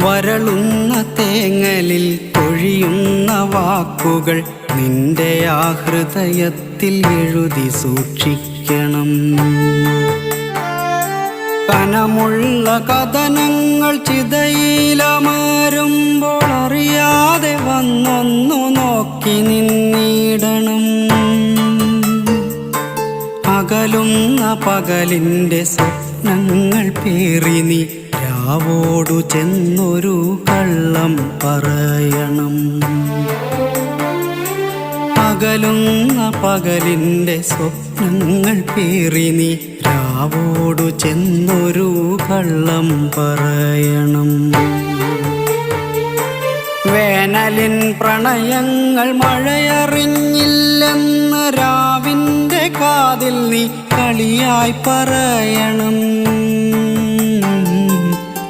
വരളുന്ന തേങ്ങലിൽ പൊഴിയുന്ന വാക്കുകൾ നിന്റെ ആ ഹൃദയത്തിൽ എഴുതി സൂക്ഷിക്കണം. കനമുള്ള കഥനങ്ങൾ ചിതയിലമരുമ്പോൾ അറിയാതെ വന്നൊന്നു നോക്കി നിന്നിടണം. അകലുന്ന പകലിൻ്റെ സ്വപ്നങ്ങൾ പേറി നീ രാവോടു ചെന്നൊരു കള്ളം പറയണം. അകലുന്ന പകലിൻ്റെ സ്വപ്നങ്ങൾ പേറി നീ രാവോടു ചെന്നൊരു കള്ളം പറയണം. വേനലിൻ പ്രണയങ്ങൾ മഴയറിഞ്ഞില്ലെന്ന് രാവിൻ്റെ കാതിൽ നീ കളിയായി പറയണം.